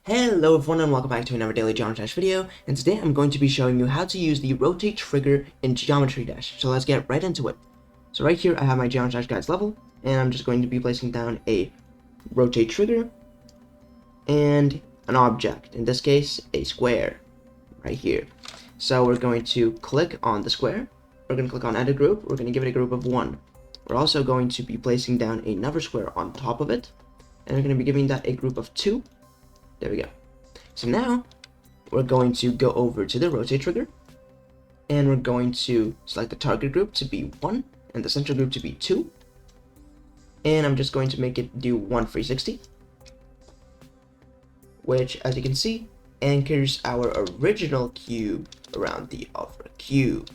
Hello everyone and welcome back to another daily Geometry Dash video, and today I'm going to be showing you how to use the rotate trigger in Geometry Dash. So let's get right into it. So right here I have my Geometry Dash guides level, and I'm just going to be placing down a rotate trigger and an object, in this case a square, right here. So we're going to click on the square, we're going to click on edit group, we're going to give it a group of 1. We're also going to be placing down another square on top of it, and we're going to be giving that a group of 2. There we go. So now we're going to go over to the rotate trigger, and we're going to select the target group to be 1 and the center group to be 2. And I'm just going to make it do 1 360, which, as you can see, anchors our original cube around the other cube.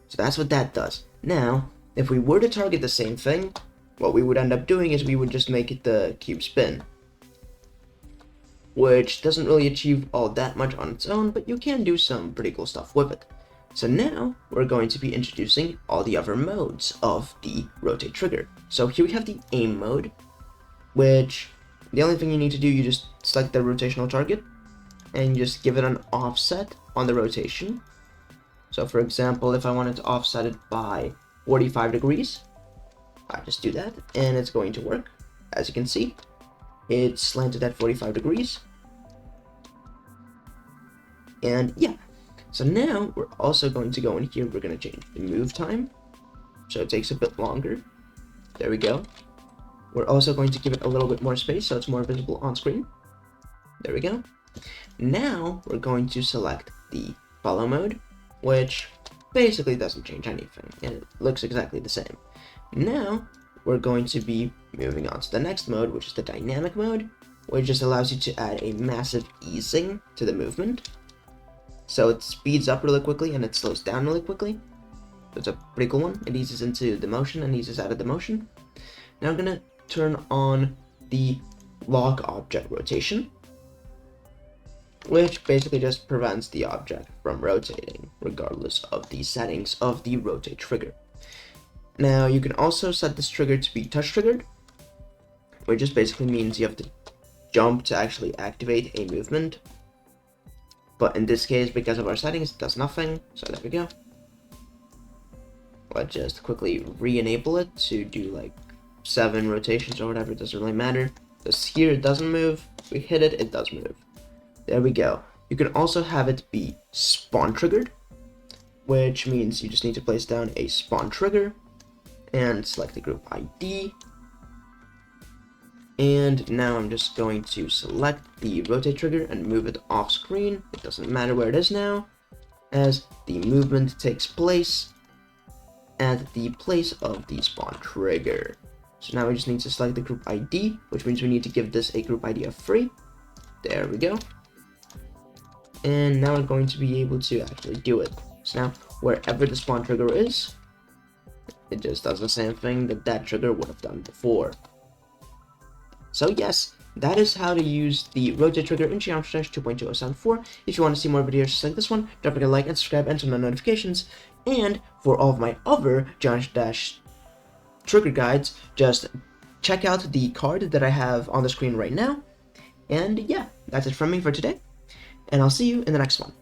So that's what that does. Now, if we were to target the same thing, what we would end up doing is we would just make the cube spin, which doesn't really achieve all that much on its own, but you can do some pretty cool stuff with it. So now we're going to be introducing all the other modes of the rotate trigger. So here we have the aim mode, which the only thing you need to do, you just select the rotational target and just give it an offset on the rotation. So for example, if I wanted to offset it by 45 degrees, I just do that and it's going to work. As you can see, it's slanted at 45 degrees. And yeah, so now we're also going to go in here, we're going to change the move time, so it takes a bit longer. There we go. We're also going to give it a little bit more space so it's more visible on screen. There we go. Now we're going to select the follow mode, which basically doesn't change anything, and it looks exactly the same. Now we're going to be moving on to the next mode, which is the dynamic mode, which just allows you to add a massive easing to the movement. So it speeds up really quickly and it slows down really quickly. It's a pretty cool one. It eases into the motion and eases out of the motion. Now I'm going to turn on the lock object rotation, which basically just prevents the object from rotating, regardless of the settings of the rotate trigger. Now you can also set this trigger to be touch triggered, which just basically means you have to jump to actually activate a movement. But in this case, because of our settings, it does nothing, so there we go. Let's just quickly re-enable it to do like 7 rotations or whatever, it doesn't really matter. This here, it doesn't move. If we hit it, it does move. There we go. You can also have it be spawn triggered, which means you just need to place down a spawn trigger and select the group ID. And now I'm just going to select the rotate trigger and move it off screen. It doesn't matter where it is now, as the movement takes place at the place of the spawn trigger. So now we just need to select the group ID, which means we need to give this a group ID of 3. There we go. And now we're going to be able to actually do it. So now, wherever the spawn trigger is, it just does the same thing that that trigger would have done before. So yes, that is how to use the rotate trigger in Geometry Dash 2.2074. If you want to see more videos just like this one, don't forget to like and subscribe and turn on notifications. And for all of my other Geometry Dash trigger guides, just check out the card that I have on the screen right now. And yeah, that's it from me for today, and I'll see you in the next one.